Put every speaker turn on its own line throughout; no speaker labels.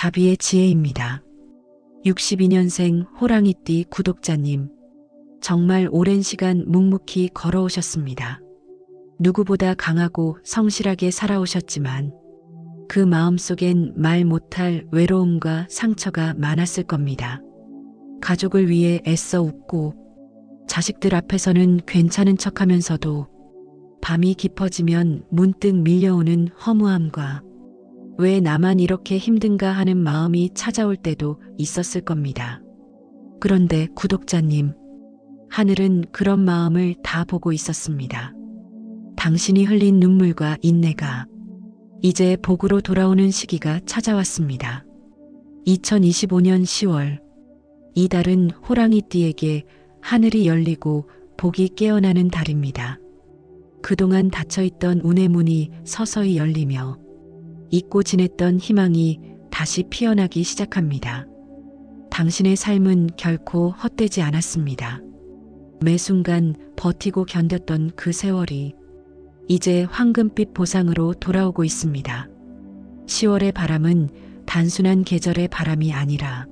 자비의 지혜입니다. 62년생 호랑이띠 구독자님, 정말 오랜 시간 묵묵히 걸어오셨습니다. 누구보다 강하고 성실하게 살아오셨지만 그 마음속엔 말 못할 외로움과 상처가 많았을 겁니다. 가족을 위해 애써 웃고 자식들 앞에서는 괜찮은 척하면서도 밤이 깊어지면 문득 밀려오는 허무함과 왜 나만 이렇게 힘든가 하는 마음이 찾아올 때도 있었을 겁니다. 그런데 구독자님, 하늘은 그런 마음을 다 보고 있었습니다. 당신이 흘린 눈물과 인내가 이제 복으로 돌아오는 시기가 찾아왔습니다. 2025년 10월, 이달은 호랑이띠에게 하늘이 열리고 복이 깨어나는 달입니다. 그동안 닫혀있던 운의 문이 서서히 열리며 잊고 지냈던 희망이 다시 피어나기 시작합니다. 당신의 삶은 결코 헛되지 않았습니다. 매 순간 버티고 견뎠던 그 세월이 이제 황금빛 보상으로 돌아오고 있습니다. 10월의 바람은 단순한 계절의 바람이 아니라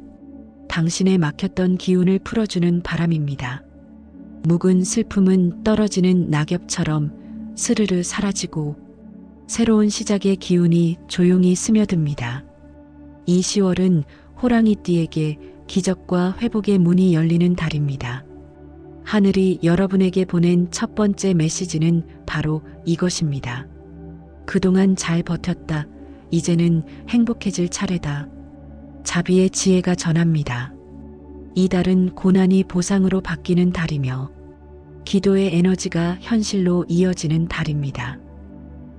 당신의 막혔던 기운을 풀어주는 바람입니다. 묵은 슬픔은 떨어지는 낙엽처럼 스르르 사라지고 새로운 시작의 기운이 조용히 스며듭니다. 이 10월은 호랑이띠에게 기적과 회복의 문이 열리는 달입니다. 하늘이 여러분에게 보낸 첫 번째 메시지는 바로 이것입니다. 그동안 잘 버텼다. 이제는 행복해질 차례다. 자비의 지혜가 전합니다. 이 달은 고난이 보상으로 바뀌는 달이며 기도의 에너지가 현실로 이어지는 달입니다.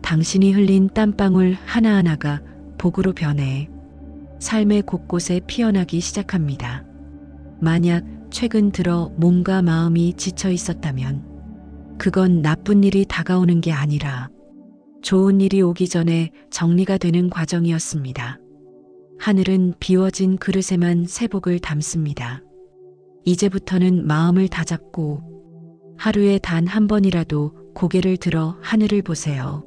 당신이 흘린 땀방울 하나하나가 복으로 변해 삶의 곳곳에 피어나기 시작합니다. 만약 최근 들어 몸과 마음이 지쳐 있었다면 그건 나쁜 일이 다가오는 게 아니라 좋은 일이 오기 전에 정리가 되는 과정이었습니다. 하늘은 비워진 그릇에만 새 복을 담습니다. 이제부터는 마음을 다잡고 하루에 단 한 번이라도 고개를 들어 하늘을 보세요.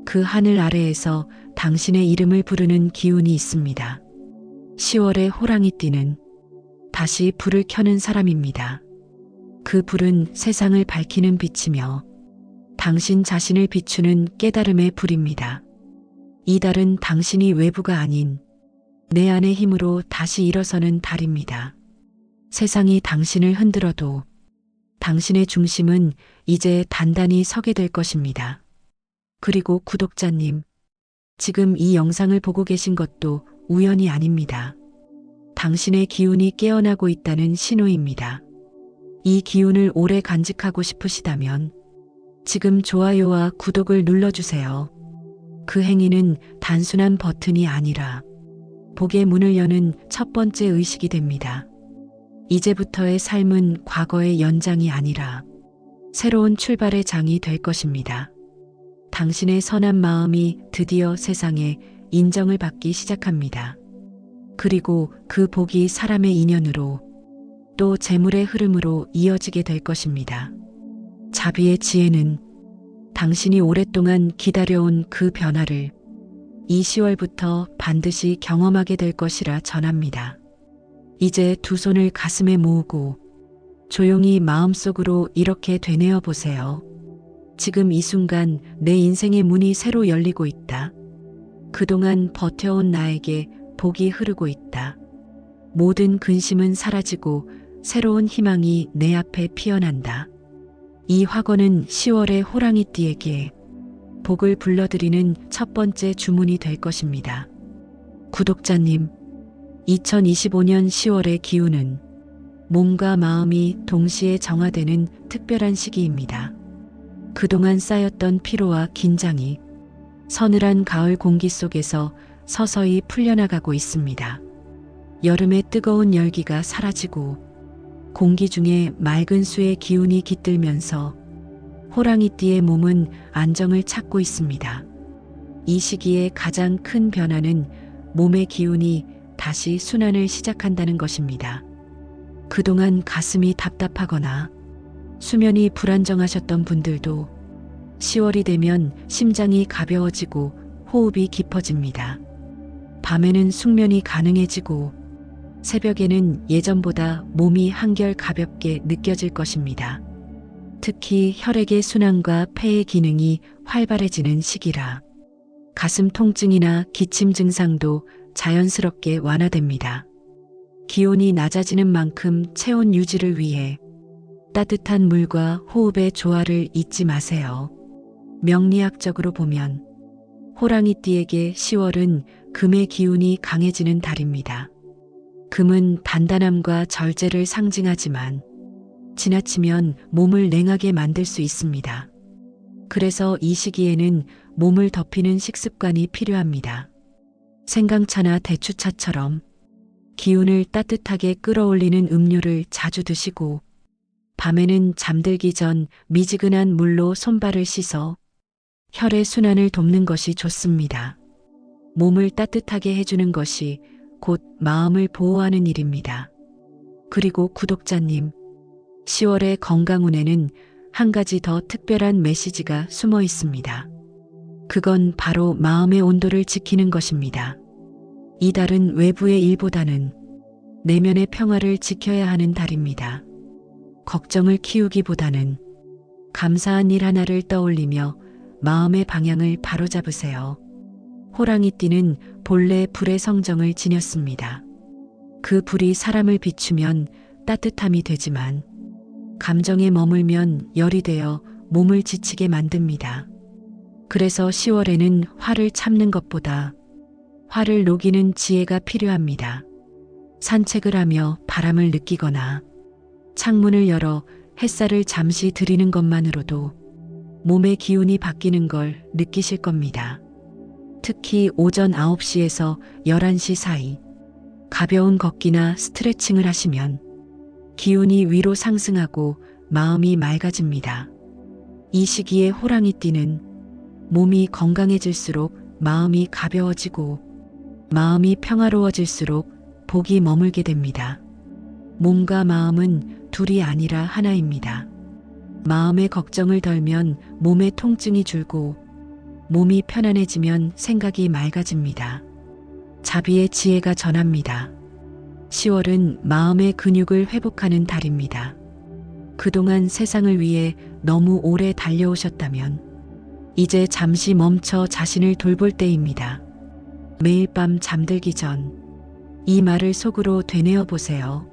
그 하늘 아래에서 당신의 이름을 부르는 기운이 있습니다. 10월의 호랑이띠는 다시 불을 켜는 사람입니다. 그 불은 세상을 밝히는 빛이며 당신 자신을 비추는 깨달음의 불입니다. 이 달은 당신이 외부가 아닌 내 안의 힘으로 다시 일어서는 달입니다. 세상이 당신을 흔들어도 당신의 중심은 이제 단단히 서게 될 것입니다. 그리고 구독자님, 지금 이 영상을 보고 계신 것도 우연이 아닙니다. 당신의 기운이 깨어나고 있다는 신호입니다. 이 기운을 오래 간직하고 싶으시다면 지금 좋아요와 구독을 눌러주세요. 그 행위는 단순한 버튼이 아니라 복의 문을 여는 첫 번째 의식이 됩니다. 이제부터의 삶은 과거의 연장이 아니라 새로운 출발의 장이 될 것입니다. 당신의 선한 마음이 드디어 세상에 인정을 받기 시작합니다. 그리고 그 복이 사람의 인연으로 또 재물의 흐름으로 이어지게 될 것입니다. 자비의 지혜는 당신이 오랫동안 기다려온 그 변화를 이 10월부터 반드시 경험하게 될 것이라 전합니다. 이제 두 손을 가슴에 모으고 조용히 마음속으로 이렇게 되뇌어 보세요. 지금 이 순간 내 인생의 문이 새로 열리고 있다. 그동안 버텨온 나에게 복이 흐르고 있다. 모든 근심은 사라지고 새로운 희망이 내 앞에 피어난다. 이 확언은 10월의 호랑이띠에게 복을 불러들이는 첫 번째 주문이 될 것입니다. 구독자님, 2025년 10월의 기운은 몸과 마음이 동시에 정화되는 특별한 시기입니다. 그동안 쌓였던 피로와 긴장이 서늘한 가을 공기 속에서 서서히 풀려나가고 있습니다. 여름의 뜨거운 열기가 사라지고 공기 중에 맑은 수의 기운이 깃들면서 호랑이띠의 몸은 안정을 찾고 있습니다. 이 시기의 가장 큰 변화는 몸의 기운이 다시 순환을 시작한다는 것입니다. 그동안 가슴이 답답하거나 수면이 불안정하셨던 분들도 10월이 되면 심장이 가벼워지고 호흡이 깊어집니다. 밤에는 숙면이 가능해지고 새벽에는 예전보다 몸이 한결 가볍게 느껴질 것입니다. 특히 혈액의 순환과 폐의 기능이 활발해지는 시기라 가슴 통증이나 기침 증상도 자연스럽게 완화됩니다. 기온이 낮아지는 만큼 체온 유지를 위해 따뜻한 물과 호흡의 조화를 잊지 마세요. 명리학적으로 보면 호랑이띠에게 10월은 금의 기운이 강해지는 달입니다. 금은 단단함과 절제를 상징하지만 지나치면 몸을 냉하게 만들 수 있습니다. 그래서 이 시기에는 몸을 덮이는 식습관이 필요합니다. 생강차나 대추차처럼 기운을 따뜻하게 끌어올리는 음료를 자주 드시고 밤에는 잠들기 전 미지근한 물로 손발을 씻어 혈의 순환을 돕는 것이 좋습니다. 몸을 따뜻하게 해주는 것이 곧 마음을 보호하는 일입니다. 그리고 구독자님, 10월의 건강운에는 한 가지 더 특별한 메시지가 숨어 있습니다. 그건 바로 마음의 온도를 지키는 것입니다. 이 달은 외부의 일보다는 내면의 평화를 지켜야 하는 달입니다. 걱정을 키우기보다는 감사한 일 하나를 떠올리며 마음의 방향을 바로잡으세요. 호랑이띠는 본래 불의 성정을 지녔습니다. 그 불이 사람을 비추면 따뜻함이 되지만 감정에 머물면 열이 되어 몸을 지치게 만듭니다. 그래서 10월에는 화를 참는 것보다 화를 녹이는 지혜가 필요합니다. 산책을 하며 바람을 느끼거나 창문을 열어 햇살을 잠시 들이는 것만으로도 몸의 기운이 바뀌는 걸 느끼실 겁니다. 특히 오전 9시에서 11시 사이 가벼운 걷기나 스트레칭을 하시면 기운이 위로 상승하고 마음이 맑아집니다. 이 시기에 호랑이띠는 몸이 건강해질수록 마음이 가벼워지고 마음이 평화로워질수록 복이 머물게 됩니다. 몸과 마음은 둘이 아니라 하나입니다. 마음의 걱정을 덜면 몸의 통증이 줄고 몸이 편안해지면 생각이 맑아집니다. 자비의 지혜가 전합니다. 10월은 마음의 근육을 회복하는 달입니다. 그동안 세상을 위해 너무 오래 달려오셨다면 이제 잠시 멈춰 자신을 돌볼 때입니다. 매일 밤 잠들기 전 이 말을 속으로 되뇌어 보세요.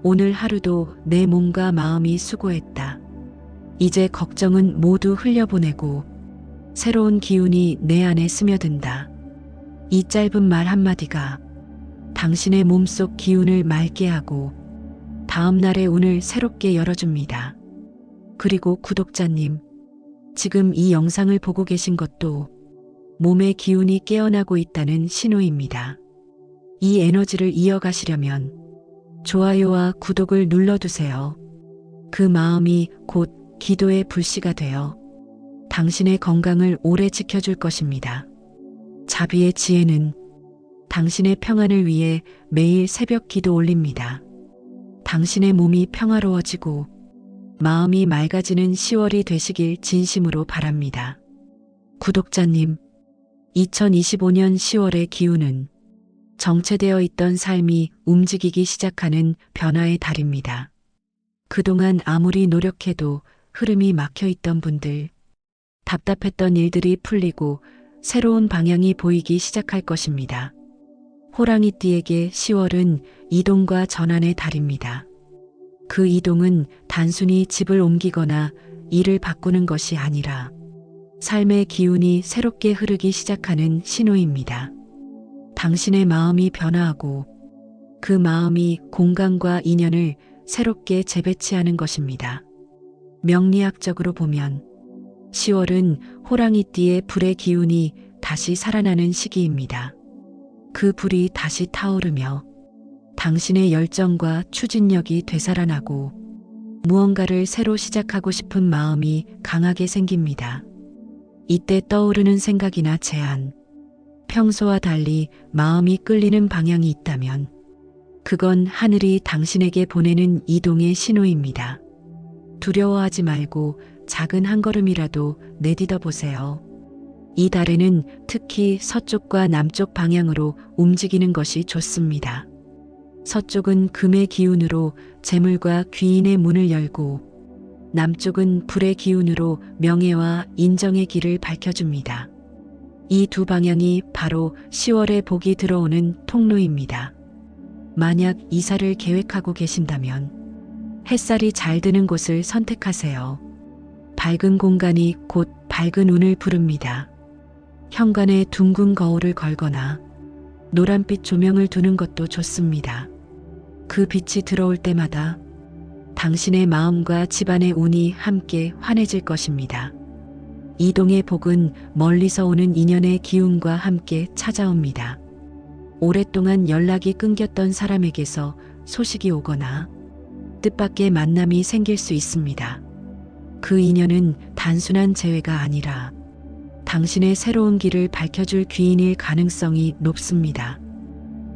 오늘 하루도 내 몸과 마음이 수고했다. 이제 걱정은 모두 흘려보내고 새로운 기운이 내 안에 스며든다. 이 짧은 말 한마디가 당신의 몸속 기운을 맑게 하고 다음 날의 운을 새롭게 열어줍니다. 그리고 구독자님, 지금 이 영상을 보고 계신 것도 몸의 기운이 깨어나고 있다는 신호입니다. 이 에너지를 이어가시려면 좋아요와 구독을 눌러두세요. 그 마음이 곧 기도의 불씨가 되어 당신의 건강을 오래 지켜줄 것입니다. 자비의 지혜는 당신의 평안을 위해 매일 새벽 기도 올립니다. 당신의 몸이 평화로워지고 마음이 맑아지는 10월이 되시길 진심으로 바랍니다. 구독자님, 2025년 10월의 기운은 정체되어 있던 삶이 움직이기 시작하는 변화의 달입니다. 그동안 아무리 노력해도 흐름이 막혀 있던 분들, 답답했던 일들이 풀리고 새로운 방향이 보이기 시작할 것입니다. 호랑이띠에게 10월은 이동과 전환의 달입니다. 그 이동은 단순히 집을 옮기거나 일을 바꾸는 것이 아니라 삶의 기운이 새롭게 흐르기 시작하는 신호입니다. 당신의 마음이 변화하고 그 마음이 공간과 인연을 새롭게 재배치하는 것입니다. 명리학적으로 보면 10월은 호랑이띠의 불의 기운이 다시 살아나는 시기입니다. 그 불이 다시 타오르며 당신의 열정과 추진력이 되살아나고 무언가를 새로 시작하고 싶은 마음이 강하게 생깁니다. 이때 떠오르는 생각이나 제안, 평소와 달리 마음이 끌리는 방향이 있다면 그건 하늘이 당신에게 보내는 이동의 신호입니다. 두려워하지 말고 작은 한 걸음이라도 내딛어 보세요. 이 달에는 특히 서쪽과 남쪽 방향으로 움직이는 것이 좋습니다. 서쪽은 금의 기운으로 재물과 귀인의 문을 열고, 남쪽은 불의 기운으로 명예와 인정의 길을 밝혀줍니다. 이 두 방향이 바로 10월에 복이 들어오는 통로입니다. 만약 이사를 계획하고 계신다면 햇살이 잘 드는 곳을 선택하세요. 밝은 공간이 곧 밝은 운을 부릅니다. 현관에 둥근 거울을 걸거나 노란빛 조명을 두는 것도 좋습니다. 그 빛이 들어올 때마다 당신의 마음과 집안의 운이 함께 환해질 것입니다. 이동의 복은 멀리서 오는 인연의 기운과 함께 찾아옵니다. 오랫동안 연락이 끊겼던 사람에게서 소식이 오거나 뜻밖의 만남이 생길 수 있습니다. 그 인연은 단순한 재회가 아니라 당신의 새로운 길을 밝혀줄 귀인일 가능성이 높습니다.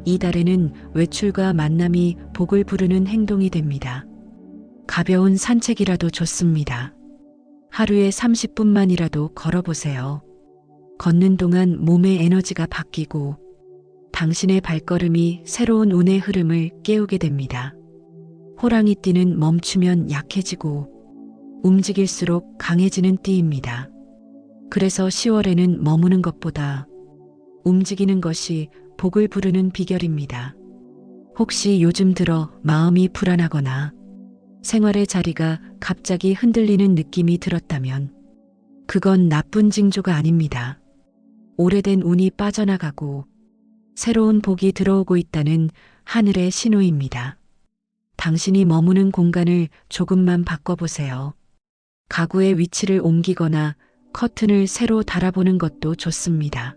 이 달에는 외출과 만남이 복을 부르는 행동이 됩니다. 가벼운 산책이라도 좋습니다. 하루에 30분만이라도 걸어보세요. 걷는 동안 몸의 에너지가 바뀌고 당신의 발걸음이 새로운 운의 흐름을 깨우게 됩니다. 호랑이띠는 멈추면 약해지고 움직일수록 강해지는 띠입니다. 그래서 10월에는 머무는 것보다 움직이는 것이 복을 부르는 비결입니다. 혹시 요즘 들어 마음이 불안하거나 생활의 자리가 갑자기 흔들리는 느낌이 들었다면 그건 나쁜 징조가 아닙니다. 오래된 운이 빠져나가고 새로운 복이 들어오고 있다는 하늘의 신호입니다. 당신이 머무는 공간을 조금만 바꿔보세요. 가구의 위치를 옮기거나 커튼을 새로 달아보는 것도 좋습니다.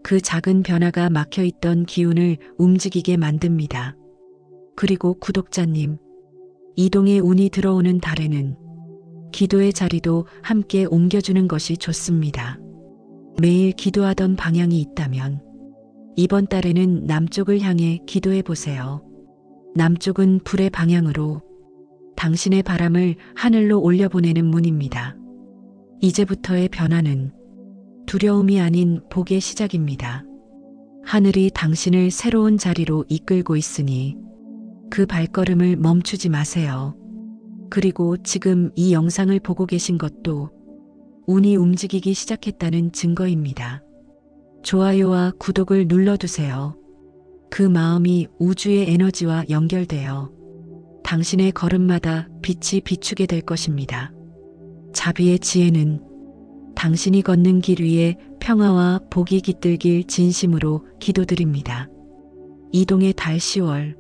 그 작은 변화가 막혀있던 기운을 움직이게 만듭니다. 그리고 구독자님, 이동의 운이 들어오는 달에는 기도의 자리도 함께 옮겨주는 것이 좋습니다. 매일 기도하던 방향이 있다면 이번 달에는 남쪽을 향해 기도해 보세요. 남쪽은 불의 방향으로 당신의 바람을 하늘로 올려보내는 문입니다. 이제부터의 변화는 두려움이 아닌 복의 시작입니다. 하늘이 당신을 새로운 자리로 이끌고 있으니 그 발걸음을 멈추지 마세요. 그리고 지금 이 영상을 보고 계신 것도 운이 움직이기 시작했다는 증거입니다. 좋아요와 구독을 눌러두세요. 그 마음이 우주의 에너지와 연결되어 당신의 걸음마다 빛이 비추게 될 것입니다. 자비의 지혜는 당신이 걷는 길 위에 평화와 복이 깃들길 진심으로 기도드립니다. 이동의 달 10월,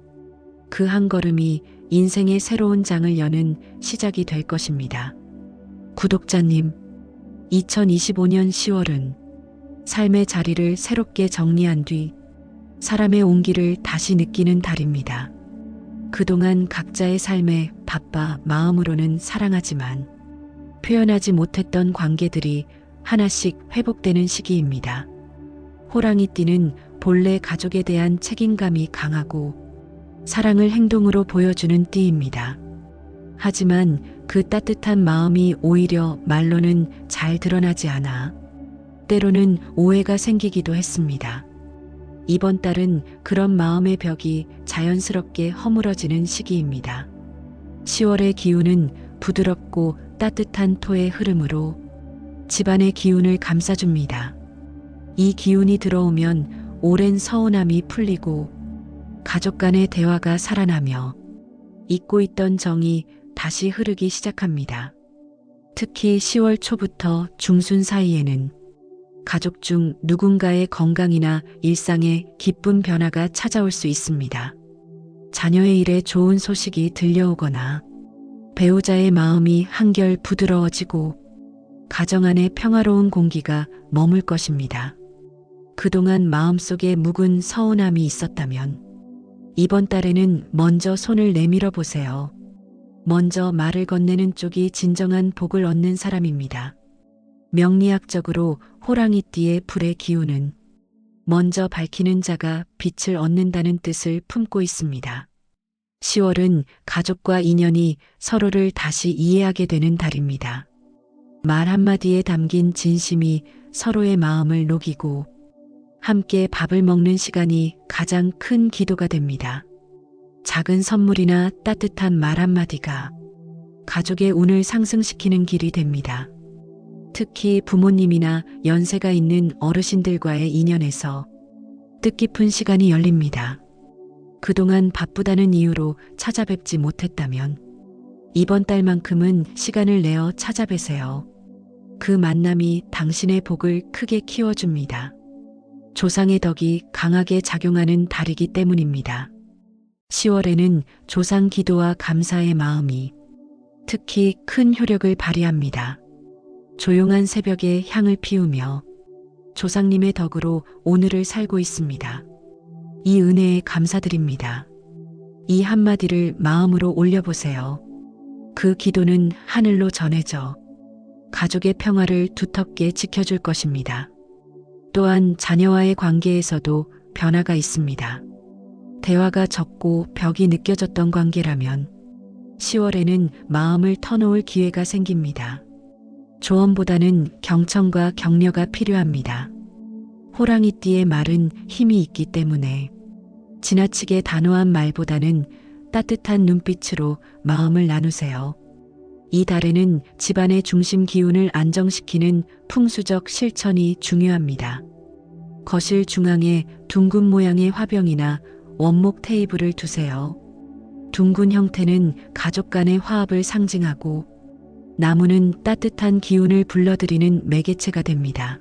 그 한 걸음이 인생의 새로운 장을 여는 시작이 될 것입니다. 구독자님, 2025년 10월은 삶의 자리를 새롭게 정리한 뒤 사람의 온기를 다시 느끼는 달입니다. 그동안 각자의 삶에 바빠 마음으로는 사랑하지만 표현하지 못했던 관계들이 하나씩 회복되는 시기입니다. 호랑이띠는 본래 가족에 대한 책임감이 강하고 사랑을 행동으로 보여주는 띠입니다. 하지만 그 따뜻한 마음이 오히려 말로는 잘 드러나지 않아 때로는 오해가 생기기도 했습니다. 이번 달은 그런 마음의 벽이 자연스럽게 허물어지는 시기입니다. 10월의 기운은 부드럽고 따뜻한 토의 흐름으로 집안의 기운을 감싸줍니다. 이 기운이 들어오면 오랜 서운함이 풀리고 가족 간의 대화가 살아나며 잊고 있던 정이 다시 흐르기 시작합니다. 특히 10월 초부터 중순 사이에는 가족 중 누군가의 건강이나 일상에 기쁜 변화가 찾아올 수 있습니다. 자녀의 일에 좋은 소식이 들려오거나 배우자의 마음이 한결 부드러워지고 가정 안에 평화로운 공기가 머물 것입니다. 그동안 마음속에 묵은 서운함이 있었다면 이번 달에는 먼저 손을 내밀어 보세요. 먼저 말을 건네는 쪽이 진정한 복을 얻는 사람입니다. 명리학적으로 호랑이띠의 불의 기운은 먼저 밝히는 자가 빛을 얻는다는 뜻을 품고 있습니다. 10월은 가족과 인연이 서로를 다시 이해하게 되는 달입니다. 말 한마디에 담긴 진심이 서로의 마음을 녹이고 함께 밥을 먹는 시간이 가장 큰 기도가 됩니다. 작은 선물이나 따뜻한 말 한마디가 가족의 운을 상승시키는 길이 됩니다. 특히 부모님이나 연세가 있는 어르신들과의 인연에서 뜻깊은 시간이 열립니다. 그동안 바쁘다는 이유로 찾아뵙지 못했다면 이번 달만큼은 시간을 내어 찾아뵈세요. 그 만남이 당신의 복을 크게 키워줍니다. 조상의 덕이 강하게 작용하는 달이기 때문입니다. 10월에는 조상 기도와 감사의 마음이 특히 큰 효력을 발휘합니다. 조용한 새벽에 향을 피우며 조상님의 덕으로 오늘을 살고 있습니다. 이 은혜에 감사드립니다. 이 한마디를 마음으로 올려보세요. 그 기도는 하늘로 전해져 가족의 평화를 두텁게 지켜줄 것입니다. 또한 자녀와의 관계에서도 변화가 있습니다. 대화가 적고 벽이 느껴졌던 관계라면 10월에는 마음을 터놓을 기회가 생깁니다. 조언보다는 경청과 격려가 필요합니다. 호랑이띠의 말은 힘이 있기 때문에 지나치게 단호한 말보다는 따뜻한 눈빛으로 마음을 나누세요. 이 달에는 집안의 중심 기운을 안정시키는 풍수적 실천이 중요합니다. 거실 중앙에 둥근 모양의 화병이나 원목 테이블을 두세요. 둥근 형태는 가족 간의 화합을 상징하고 나무는 따뜻한 기운을 불러들이는 매개체가 됩니다.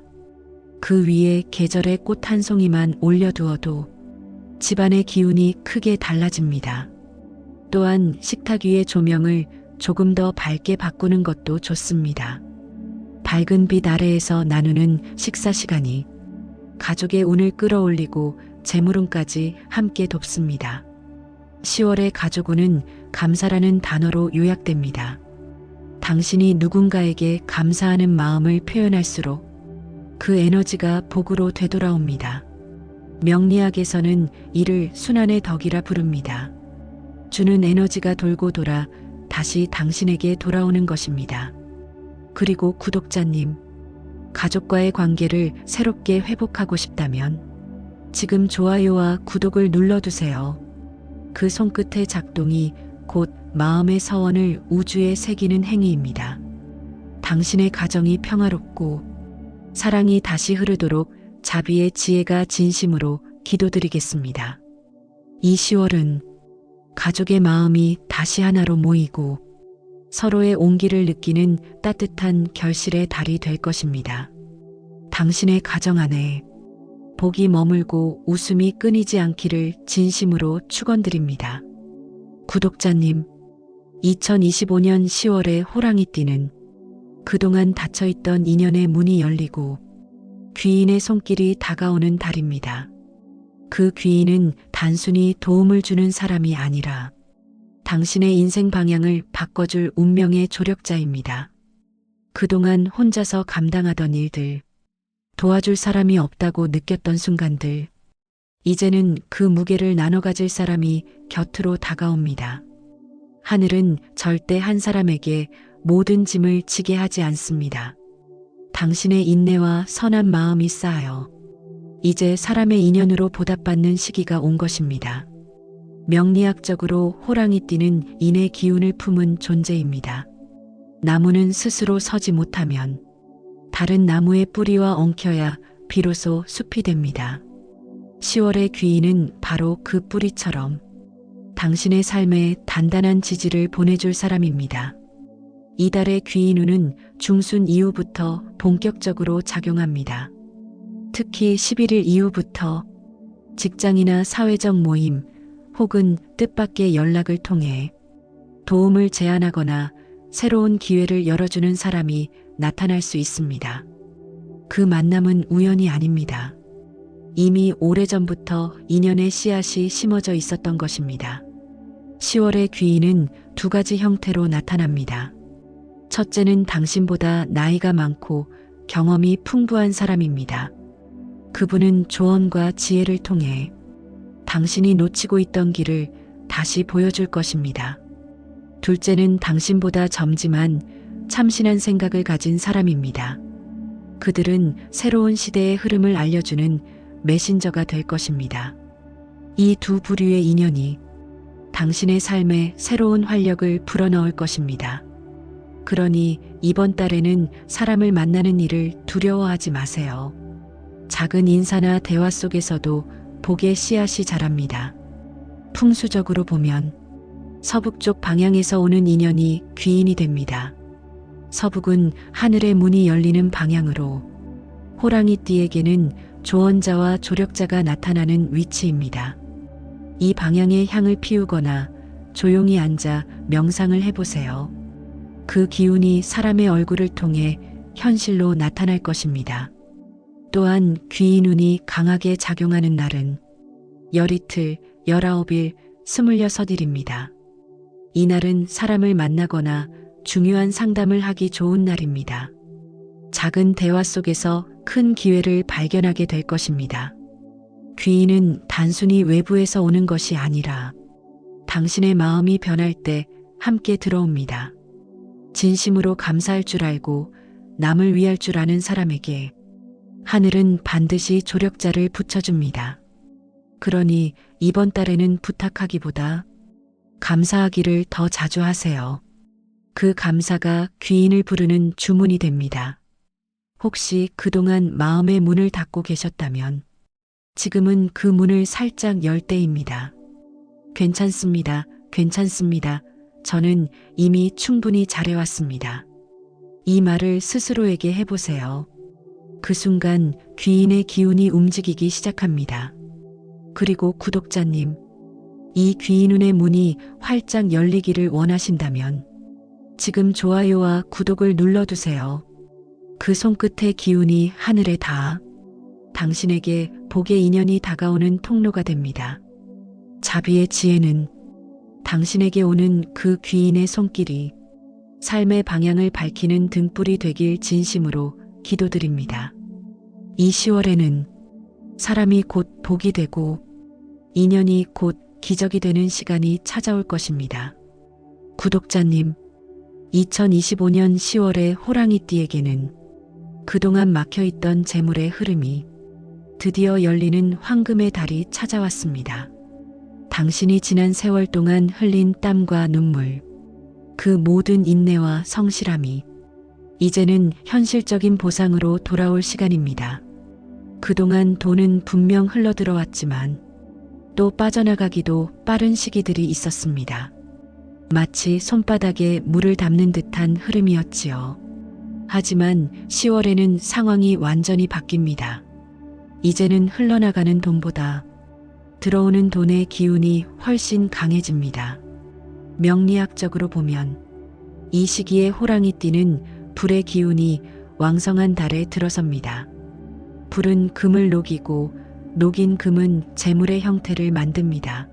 그 위에 계절의 꽃 한 송이만 올려두어도 집안의 기운이 크게 달라집니다. 또한 식탁 위의 조명을 조금 더 밝게 바꾸는 것도 좋습니다. 밝은 빛 아래에서 나누는 식사 시간이 가족의 운을 끌어올리고 재물운까지 함께 돕습니다. 10월의 가족운은 감사라는 단어로 요약됩니다. 당신이 누군가에게 감사하는 마음을 표현할수록 그 에너지가 복으로 되돌아옵니다. 명리학에서는 이를 순환의 덕이라 부릅니다. 주는 에너지가 돌고 돌아 다시 당신에게 돌아오는 것입니다. 그리고 구독자님, 가족과의 관계를 새롭게 회복하고 싶다면 지금 좋아요와 구독을 눌러두세요. 그 손끝의 작동이 곧 마음의 서원을 우주에 새기는 행위입니다. 당신의 가정이 평화롭고 사랑이 다시 흐르도록 자비의 지혜가 진심으로 기도드리겠습니다. 이 10월은 가족의 마음이 다시 하나로 모이고 서로의 온기를 느끼는 따뜻한 결실의 달이 될 것입니다. 당신의 가정 안에 복이 머물고 웃음이 끊이지 않기를 진심으로 축원드립니다. 구독자님, 2025년 10월의 호랑이띠는 그동안 닫혀있던 인연의 문이 열리고 귀인의 손길이 다가오는 달입니다. 그 귀인은 단순히 도움을 주는 사람이 아니라 당신의 인생 방향을 바꿔줄 운명의 조력자입니다. 그동안 혼자서 감당하던 일들, 도와줄 사람이 없다고 느꼈던 순간들, 이제는 그 무게를 나눠 가질 사람이 곁으로 다가옵니다. 하늘은 절대 한 사람에게 모든 짐을 지게 하지 않습니다. 당신의 인내와 선한 마음이 쌓여 이제 사람의 인연으로 보답받는 시기가 온 것입니다. 명리학적으로 호랑이띠는 인의 기운을 품은 존재입니다. 나무는 스스로 서지 못하면 다른 나무의 뿌리와 엉켜야 비로소 숲이 됩니다. 10월의 귀인은 바로 그 뿌리처럼 당신의 삶에 단단한 지지를 보내줄 사람입니다. 이달의 귀인운은 중순 이후부터 본격적으로 작용합니다. 특히 11일 이후부터 직장이나 사회적 모임 혹은 뜻밖의 연락을 통해 도움을 제안하거나 새로운 기회를 열어주는 사람이 나타날 수 있습니다. 그 만남은 우연이 아닙니다. 이미 오래전부터 인연의 씨앗이 심어져 있었던 것입니다. 10월의 귀인은 두 가지 형태로 나타납니다. 첫째는 당신보다 나이가 많고 경험이 풍부한 사람입니다. 그분은 조언과 지혜를 통해 당신이 놓치고 있던 길을 다시 보여줄 것입니다. 둘째는 당신보다 젊지만 참신한 생각을 가진 사람입니다. 그들은 새로운 시대의 흐름을 알려주는 메신저가 될 것입니다. 이 두 부류의 인연이 당신의 삶에 새로운 활력을 불어넣을 것입니다. 그러니 이번 달에는 사람을 만나는 일을 두려워하지 마세요. 작은 인사나 대화 속에서도 복의 씨앗이 자랍니다. 풍수적으로 보면 서북쪽 방향에서 오는 인연이 귀인이 됩니다. 서북은 하늘의 문이 열리는 방향으로 호랑이띠에게는 조언자와 조력자가 나타나는 위치입니다. 이 방향에 향을 피우거나 조용히 앉아 명상을 해보세요. 그 기운이 사람의 얼굴을 통해 현실로 나타날 것입니다. 또한 귀인운이 강하게 작용하는 날은 열이틀, 19일, 26일입니다. 이날은 사람을 만나거나 중요한 상담을 하기 좋은 날입니다. 작은 대화 속에서 큰 기회를 발견하게 될 것입니다. 귀인은 단순히 외부에서 오는 것이 아니라 당신의 마음이 변할 때 함께 들어옵니다. 진심으로 감사할 줄 알고 남을 위할 줄 아는 사람에게 하늘은 반드시 조력자를 붙여줍니다. 그러니 이번 달에는 부탁하기보다 감사하기를 더 자주 하세요. 그 감사가 귀인을 부르는 주문이 됩니다. 혹시 그동안 마음의 문을 닫고 계셨다면 지금은 그 문을 살짝 열 때입니다. 괜찮습니다. 괜찮습니다. 저는 이미 충분히 잘해왔습니다. 이 말을 스스로에게 해보세요. 그 순간 귀인의 기운이 움직이기 시작합니다. 그리고 구독자님, 이 귀인운의 문이 활짝 열리기를 원하신다면 지금 좋아요와 구독을 눌러두세요. 그 손끝의 기운이 하늘에 닿아 당신에게 복의 인연이 다가오는 통로가 됩니다. 자비의 지혜는 당신에게 오는 그 귀인의 손길이 삶의 방향을 밝히는 등불이 되길 진심으로 기도드립니다. 이 10월에는 사람이 곧 복이 되고 인연이 곧 기적이 되는 시간이 찾아올 것입니다. 구독자님, 2025년 10월의 호랑이띠에게는 그동안 막혀있던 재물의 흐름이 드디어 열리는 황금의 달이 찾아왔습니다. 당신이 지난 세월 동안 흘린 땀과 눈물, 그 모든 인내와 성실함이 이제는 현실적인 보상으로 돌아올 시간입니다. 그동안 돈은 분명 흘러들어왔지만 또 빠져나가기도 빠른 시기들이 있었습니다. 마치 손바닥에 물을 담는 듯한 흐름이었지요. 하지만 10월에는 상황이 완전히 바뀝니다. 이제는 흘러나가는 돈보다 들어오는 돈의 기운이 훨씬 강해집니다. 명리학적으로 보면 이 시기에 호랑이띠는 불의 기운이 왕성한 달에 들어섭니다. 불은 금을 녹이고 녹인 금은 재물의 형태를 만듭니다.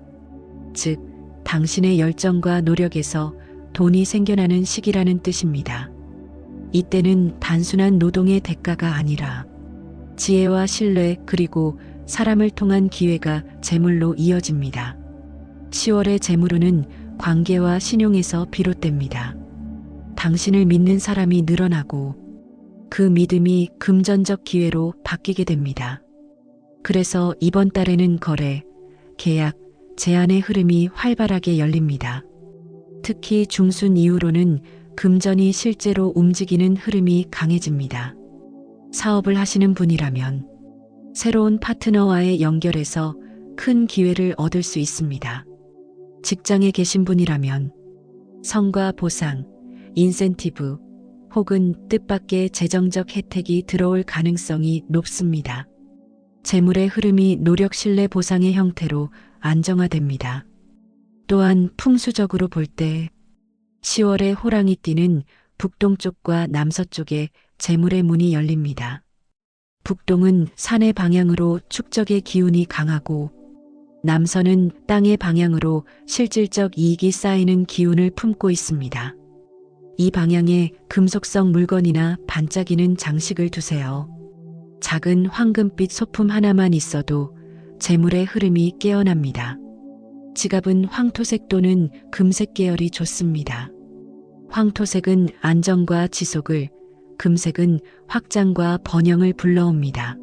즉, 당신의 열정과 노력에서 돈이 생겨나는 시기라는 뜻입니다. 이때는 단순한 노동의 대가가 아니라 지혜와 신뢰 그리고 사람을 통한 기회가 재물로 이어집니다. 10월의 재물운은 관계와 신용에서 비롯됩니다. 당신을 믿는 사람이 늘어나고 그 믿음이 금전적 기회로 바뀌게 됩니다. 그래서 이번 달에는 거래, 계약, 제안의 흐름이 활발하게 열립니다. 특히 중순 이후로는 금전이 실제로 움직이는 흐름이 강해집니다. 사업을 하시는 분이라면 새로운 파트너와의 연결에서 큰 기회를 얻을 수 있습니다. 직장에 계신 분이라면 성과 보상, 인센티브 혹은 뜻밖의 재정적 혜택이 들어올 가능성이 높습니다. 재물의 흐름이 노력 신뢰 보상의 형태로 안정화됩니다. 또한 풍수적으로 볼 때 10월의 호랑이띠는 북동쪽과 남서쪽에 재물의 문이 열립니다. 북동은 산의 방향으로 축적의 기운이 강하고 남서는 땅의 방향으로 실질적 이익이 쌓이는 기운을 품고 있습니다. 이 방향에 금속성 물건이나 반짝이는 장식을 두세요. 작은 황금빛 소품 하나만 있어도 재물의 흐름이 깨어납니다. 지갑은 황토색 또는 금색 계열이 좋습니다. 황토색은 안정과 지속을, 금색은 확장과 번영을 불러옵니다.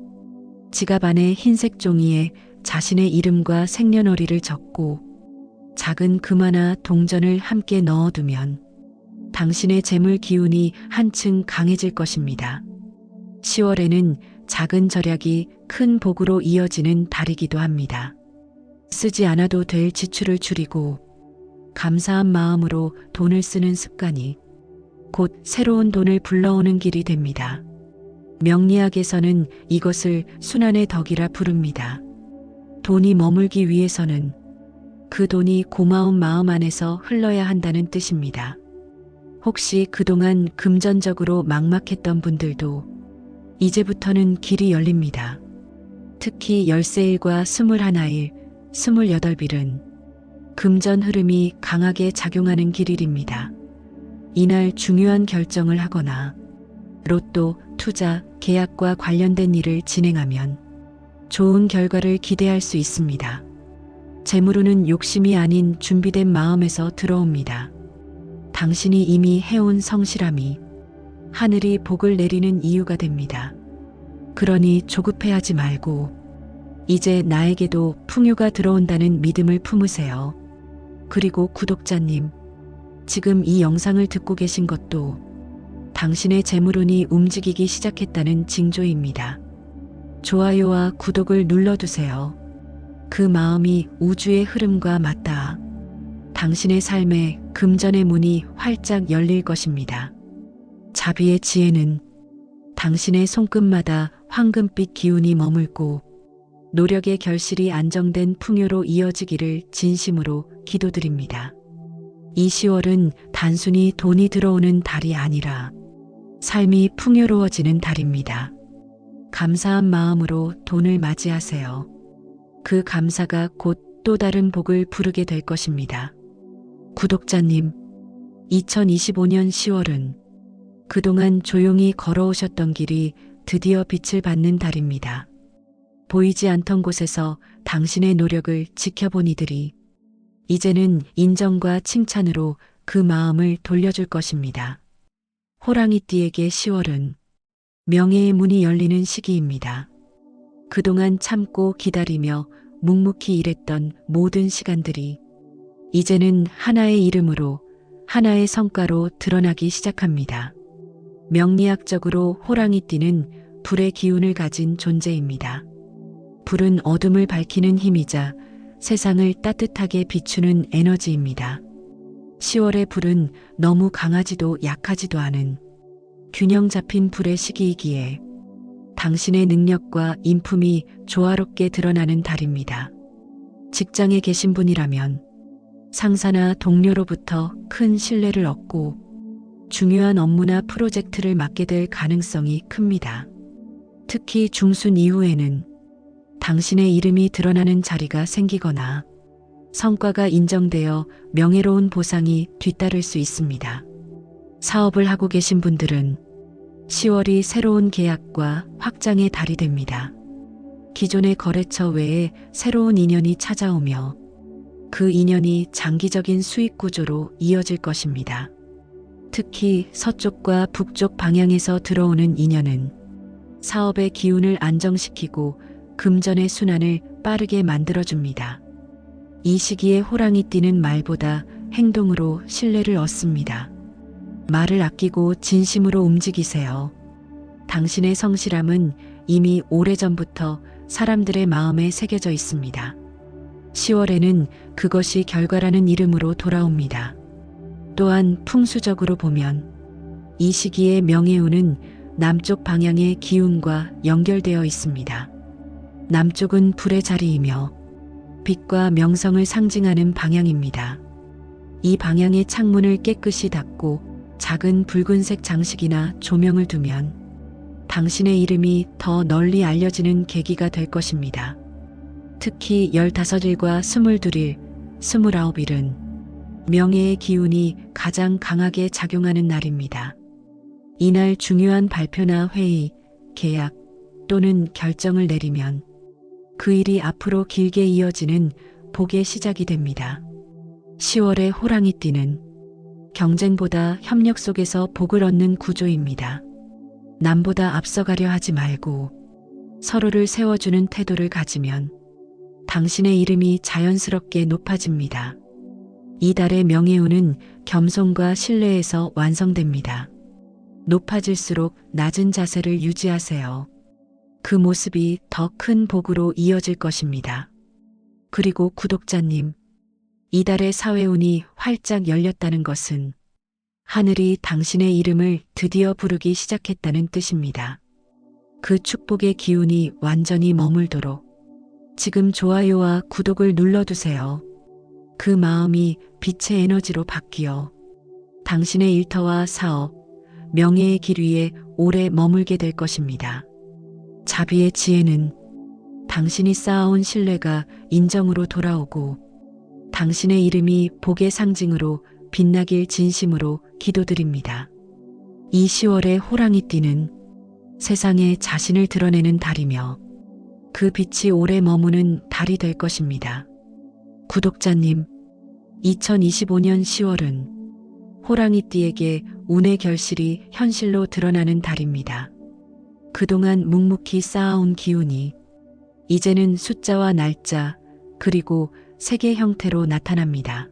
지갑 안에 흰색 종이에 자신의 이름과 생년월일을 적고 작은 금 하나 동전을 함께 넣어두면 당신의 재물 기운이 한층 강해질 것입니다. 10월에는 작은 절약이 큰 복으로 이어지는 달이기도 합니다. 쓰지 않아도 될 지출을 줄이고 감사한 마음으로 돈을 쓰는 습관이 곧 새로운 돈을 불러오는 길이 됩니다. 명리학에서는 이것을 순환의 덕이라 부릅니다. 돈이 머물기 위해서는 그 돈이 고마운 마음 안에서 흘러야 한다는 뜻입니다. 혹시 그동안 금전적으로 막막했던 분들도 이제부터는 길이 열립니다. 특히 13일과 21일, 28일은 금전 흐름이 강하게 작용하는 길일입니다. 이날 중요한 결정을 하거나 로또, 투자, 계약과 관련된 일을 진행하면 좋은 결과를 기대할 수 있습니다. 재물운은 욕심이 아닌 준비된 마음에서 들어옵니다. 당신이 이미 해온 성실함이 하늘이 복을 내리는 이유가 됩니다. 그러니 조급해하지 말고 이제 나에게도 풍요가 들어온다는 믿음을 품으세요. 그리고 구독자님, 지금 이 영상을 듣고 계신 것도 당신의 재물운이 움직이기 시작했다는 징조입니다. 좋아요와 구독을 눌러두세요. 그 마음이 우주의 흐름과 맞닿아 당신의 삶에 금전의 문이 활짝 열릴 것입니다. 자비의 지혜는 당신의 손끝마다 황금빛 기운이 머물고 노력의 결실이 안정된 풍요로 이어지기를 진심으로 기도드립니다. 이 10월은 단순히 돈이 들어오는 달이 아니라 삶이 풍요로워지는 달입니다. 감사한 마음으로 돈을 맞이하세요. 그 감사가 곧 또 다른 복을 부르게 될 것입니다. 구독자님, 2025년 10월은 그동안 조용히 걸어오셨던 길이 드디어 빛을 받는 달입니다. 보이지 않던 곳에서 당신의 노력을 지켜본 이들이 이제는 인정과 칭찬으로 그 마음을 돌려줄 것입니다. 호랑이띠에게 10월은 명예의 문이 열리는 시기입니다. 그동안 참고 기다리며 묵묵히 일했던 모든 시간들이 이제는 하나의 이름으로, 하나의 성과로 드러나기 시작합니다. 명리학적으로 호랑이띠는 불의 기운을 가진 존재입니다. 불은 어둠을 밝히는 힘이자 세상을 따뜻하게 비추는 에너지입니다. 10월의 불은 너무 강하지도 약하지도 않은 균형 잡힌 불의 시기이기에 당신의 능력과 인품이 조화롭게 드러나는 달입니다. 직장에 계신 분이라면 상사나 동료로부터 큰 신뢰를 얻고 중요한 업무나 프로젝트를 맡게 될 가능성이 큽니다. 특히 중순 이후에는 당신의 이름이 드러나는 자리가 생기거나 성과가 인정되어 명예로운 보상이 뒤따를 수 있습니다. 사업을 하고 계신 분들은 10월이 새로운 계약과 확장의 달이 됩니다. 기존의 거래처 외에 새로운 인연이 찾아오며 그 인연이 장기적인 수익 구조로 이어질 것입니다. 특히 서쪽과 북쪽 방향에서 들어오는 인연은 사업의 기운을 안정시키고 금전의 순환을 빠르게 만들어줍니다. 이 시기에 호랑이띠는 말보다 행동으로 신뢰를 얻습니다. 말을 아끼고 진심으로 움직이세요. 당신의 성실함은 이미 오래전부터 사람들의 마음에 새겨져 있습니다. 10월에는 그것이 결과라는 이름으로 돌아옵니다. 또한 풍수적으로 보면 이 시기의 명예운은 남쪽 방향의 기운과 연결되어 있습니다. 남쪽은 불의 자리이며 빛과 명성을 상징하는 방향입니다. 이 방향의 창문을 깨끗이 닫고 작은 붉은색 장식이나 조명을 두면 당신의 이름이 더 널리 알려지는 계기가 될 것입니다. 특히 15일과 22일, 29일은 명예의 기운이 가장 강하게 작용하는 날입니다. 이날 중요한 발표나 회의, 계약 또는 결정을 내리면 그 일이 앞으로 길게 이어지는 복의 시작이 됩니다. 10월의 호랑이띠는 경쟁보다 협력 속에서 복을 얻는 구조입니다. 남보다 앞서가려 하지 말고 서로를 세워주는 태도를 가지면 당신의 이름이 자연스럽게 높아집니다. 이달의 명예운은 겸손과 신뢰에서 완성됩니다. 높아질수록 낮은 자세를 유지하세요. 그 모습이 더 큰 복으로 이어질 것입니다. 그리고 구독자님, 이달의 사회운이 활짝 열렸다는 것은 하늘이 당신의 이름을 드디어 부르기 시작했다는 뜻입니다. 그 축복의 기운이 완전히 머물도록 지금 좋아요와 구독을 눌러두세요. 그 마음이 빛의 에너지로 바뀌어 당신의 일터와 사업, 명예의 길 위에 오래 머물게 될 것입니다. 자비의 지혜는 당신이 쌓아온 신뢰가 인정으로 돌아오고 당신의 이름이 복의 상징으로 빛나길 진심으로 기도드립니다. 이 10월의 호랑이띠는 세상에 자신을 드러내는 달이며 그 빛이 오래 머무는 달이 될 것입니다. 구독자님, 2025년 10월은 호랑이띠에게 운의 결실이 현실로 드러나는 달입니다. 그동안 묵묵히 쌓아온 기운이 이제는 숫자와 날짜 그리고 색의 형태로 나타납니다.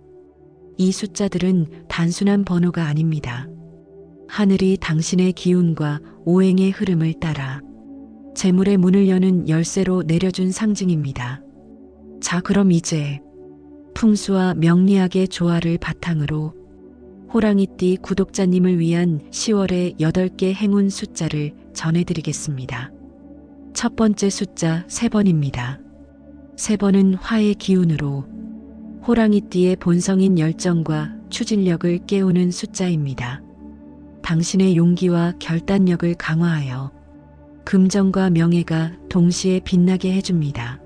이 숫자들은 단순한 번호가 아닙니다. 하늘이 당신의 기운과 오행의 흐름을 따라 재물의 문을 여는 열쇠로 내려준 상징입니다. 자, 그럼 이제 풍수와 명리학의 조화를 바탕으로 호랑이띠 구독자님을 위한 10월의 8개 행운 숫자를 전해드리겠습니다. 첫 번째 숫자 3번입니다. 3번은 화의 기운으로 호랑이띠의 본성인 열정과 추진력을 깨우는 숫자입니다. 당신의 용기와 결단력을 강화하여 금전과 명예가 동시에 빛나게 해줍니다.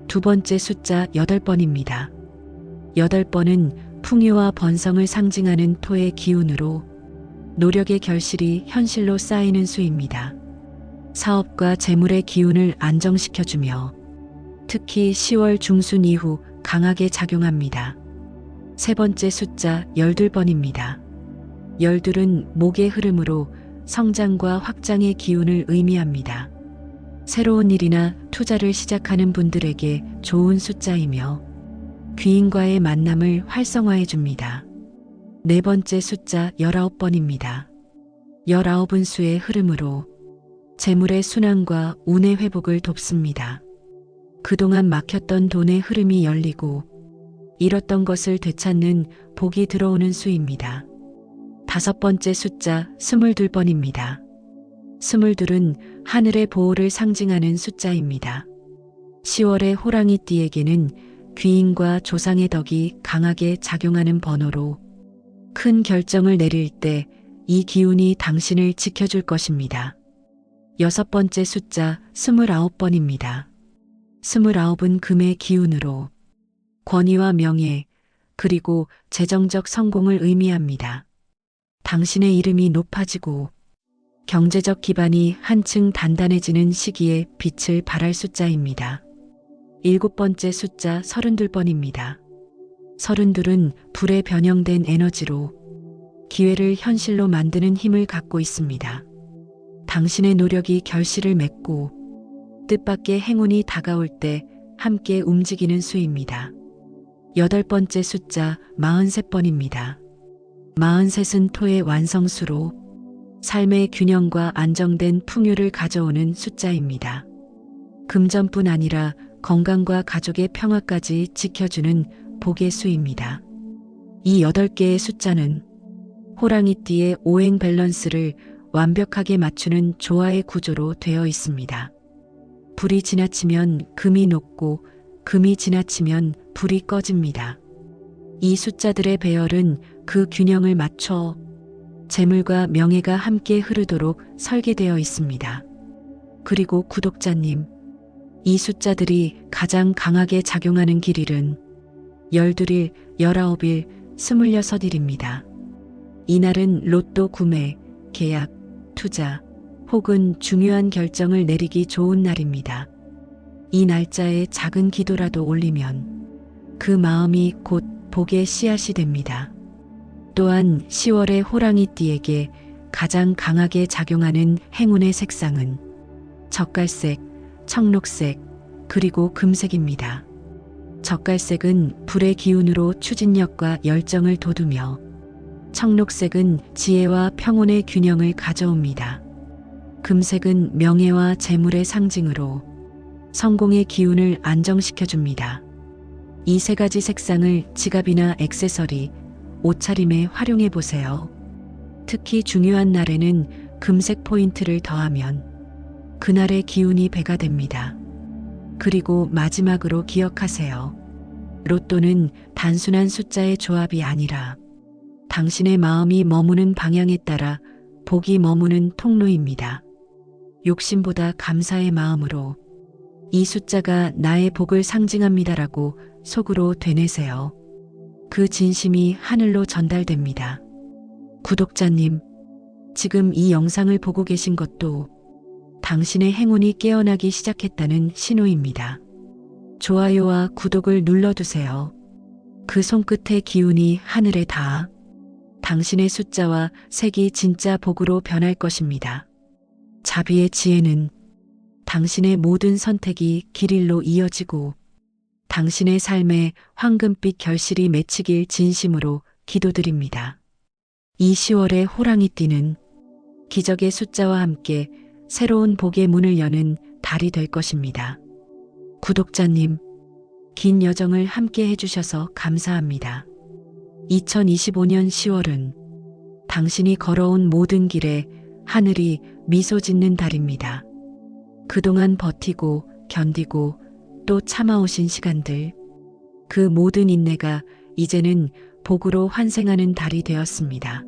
두 번째 숫자 8번입니다. 8번은 풍요와 번성을 상징하는 토의 기운으로 노력의 결실이 현실로 쌓이는 수입니다. 사업과 재물의 기운을 안정시켜주며 특히 10월 중순 이후 강하게 작용합니다. 세 번째 숫자 12번입니다. 12은 목의 흐름으로 성장과 확장의 기운을 의미합니다. 새로운 일이나 투자를 시작하는 분들에게 좋은 숫자이며 귀인과의 만남을 활성화해 줍니다. 네 번째 숫자 19번입니다. 19은 수의 흐름으로 재물의 순환과 운의 회복을 돕습니다. 그동안 막혔던 돈의 흐름이 열리고 잃었던 것을 되찾는 복이 들어오는 수입니다. 다섯 번째 숫자 22번입니다. 22은 하늘의 보호를 상징하는 숫자입니다. 10월의 호랑이띠에게는 귀인과 조상의 덕이 강하게 작용하는 번호로 큰 결정을 내릴 때 이 기운이 당신을 지켜줄 것입니다. 여섯 번째 숫자 29번입니다. 29은 금의 기운으로 권위와 명예 그리고 재정적 성공을 의미합니다. 당신의 이름이 높아지고 경제적 기반이 한층 단단해지는 시기에 빛을 발할 숫자입니다. 일곱 번째 숫자 32번입니다. 32은 불에 변형된 에너지로 기회를 현실로 만드는 힘을 갖고 있습니다. 당신의 노력이 결실을 맺고 뜻밖의 행운이 다가올 때 함께 움직이는 수입니다. 여덟 번째 숫자 43번입니다. 43은 토의 완성수로 삶의 균형과 안정된 풍요를 가져오는 숫자입니다. 금전뿐 아니라 건강과 가족의 평화까지 지켜주는 복의 수입니다. 이 8개의 숫자는 호랑이띠의 오행 밸런스를 완벽하게 맞추는 조화의 구조로 되어 있습니다. 불이 지나치면 금이 녹고 금이 지나치면 불이 꺼집니다. 이 숫자들의 배열은 그 균형을 맞춰 재물과 명예가 함께 흐르도록 설계되어 있습니다. 그리고 구독자님, 이 숫자들이 가장 강하게 작용하는 길일은 12일, 19일, 26일입니다. 이날은 로또 구매, 계약, 투자 혹은 중요한 결정을 내리기 좋은 날입니다. 이 날짜에 작은 기도라도 올리면 그 마음이 곧 복의 씨앗이 됩니다. 또한 10월의 호랑이띠에게 가장 강하게 작용하는 행운의 색상은 젓갈색, 청록색, 그리고 금색입니다. 젓갈색은 불의 기운으로 추진력과 열정을 돋우며 청록색은 지혜와 평온의 균형을 가져옵니다. 금색은 명예와 재물의 상징으로 성공의 기운을 안정시켜줍니다. 이 세 가지 색상을 지갑이나 액세서리, 옷차림에 활용해 보세요. 특히 중요한 날에는 금색 포인트를 더하면 그날의 기운이 배가 됩니다. 그리고 마지막으로 기억하세요. 로또는 단순한 숫자의 조합이 아니라 당신의 마음이 머무는 방향에 따라 복이 머무는 통로입니다. 욕심보다 감사의 마음으로 이 숫자가 나의 복을 상징합니다라고 속으로 되뇌세요. 그 진심이 하늘로 전달됩니다. 구독자님, 지금 이 영상을 보고 계신 것도 당신의 행운이 깨어나기 시작했다는 신호입니다. 좋아요와 구독을 눌러두세요. 그 손끝의 기운이 하늘에 닿아 당신의 숫자와 색이 진짜 복으로 변할 것입니다. 자비의 지혜는 당신의 모든 선택이 길일로 이어지고 당신의 삶에 황금빛 결실이 맺히길 진심으로 기도드립니다. 이 10월의 호랑이띠는 기적의 숫자와 함께 새로운 복의 문을 여는 달이 될 것입니다. 구독자님, 긴 여정을 함께 해주셔서 감사합니다. 2025년 10월은 당신이 걸어온 모든 길에 하늘이 미소 짓는 달입니다. 그동안 버티고 견디고 또 참아오신 시간들, 그 모든 인내가 이제는 복으로 환생하는 달이 되었습니다.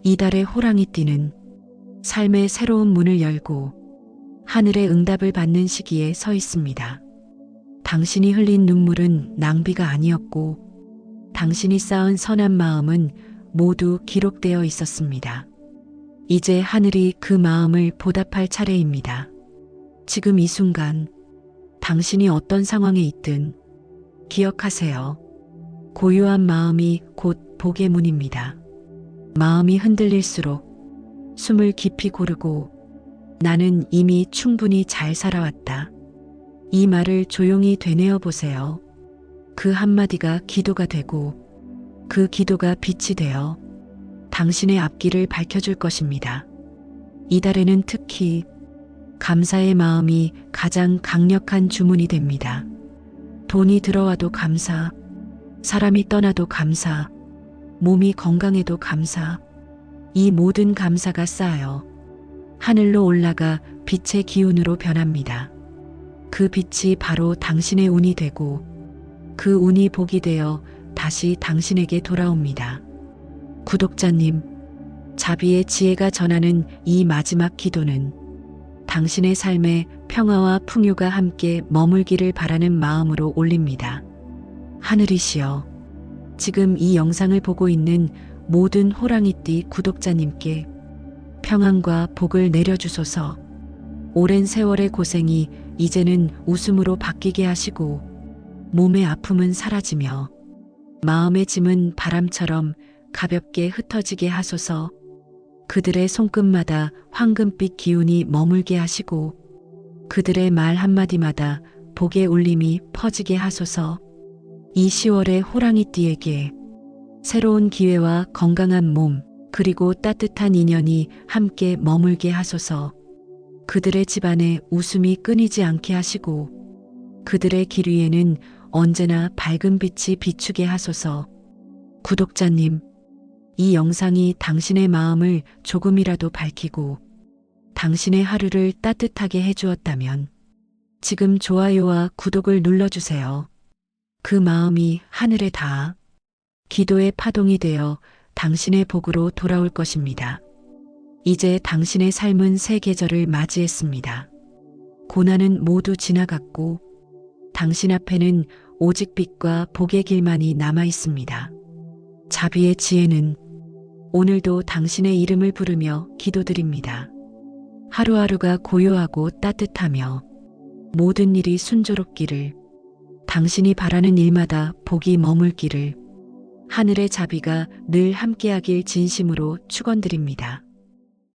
이 달의 호랑이띠는 삶의 새로운 문을 열고 하늘의 응답을 받는 시기에 서 있습니다. 당신이 흘린 눈물은 낭비가 아니었고 당신이 쌓은 선한 마음은 모두 기록되어 있었습니다. 이제 하늘이 그 마음을 보답할 차례입니다. 지금 이 순간 당신이 어떤 상황에 있든 기억하세요. 고요한 마음이 곧 복의 문입니다. 마음이 흔들릴수록 숨을 깊이 고르고 나는 이미 충분히 잘 살아왔다. 이 말을 조용히 되뇌어 보세요. 그 한마디가 기도가 되고 그 기도가 빛이 되어 당신의 앞길을 밝혀줄 것입니다. 이달에는 특히 감사의 마음이 가장 강력한 주문이 됩니다. 돈이 들어와도 감사, 사람이 떠나도 감사, 몸이 건강해도 감사, 이 모든 감사가 쌓여 하늘로 올라가 빛의 기운으로 변합니다. 그 빛이 바로 당신의 운이 되고 그 운이 복이 되어 다시 당신에게 돌아옵니다. 구독자님, 자비의 지혜가 전하는 이 마지막 기도는 당신의 삶에 평화와 풍요가 함께 머물기를 바라는 마음으로 올립니다. 하늘이시여, 지금 이 영상을 보고 있는 모든 호랑이띠 구독자님께 평안과 복을 내려주소서. 오랜 세월의 고생이 이제는 웃음으로 바뀌게 하시고 몸의 아픔은 사라지며 마음의 짐은 바람처럼 가볍게 흩어지게 하소서. 그들의 손끝마다 황금빛 기운이 머물게 하시고 그들의 말 한마디마다 복의 울림이 퍼지게 하소서. 이 10월의 호랑이띠에게 새로운 기회와 건강한 몸 그리고 따뜻한 인연이 함께 머물게 하소서. 그들의 집안에 웃음이 끊이지 않게 하시고 그들의 길 위에는 언제나 밝은 빛이 비추게 하소서. 구독자님, 이 영상이 당신의 마음을 조금이라도 밝히고 당신의 하루를 따뜻하게 해주었다면 지금 좋아요와 구독을 눌러주세요. 그 마음이 하늘에 닿아 기도의 파동이 되어 당신의 복으로 돌아올 것입니다. 이제 당신의 삶은 새 계절을 맞이했습니다. 고난은 모두 지나갔고 당신 앞에는 오직 빛과 복의 길만이 남아 있습니다. 자비의 지혜는 오늘도 당신의 이름을 부르며 기도드립니다. 하루하루가 고요하고 따뜻하며 모든 일이 순조롭기를, 당신이 바라는 일마다 복이 머물기를 하늘의 자비가 늘 함께하길 진심으로 축원드립니다.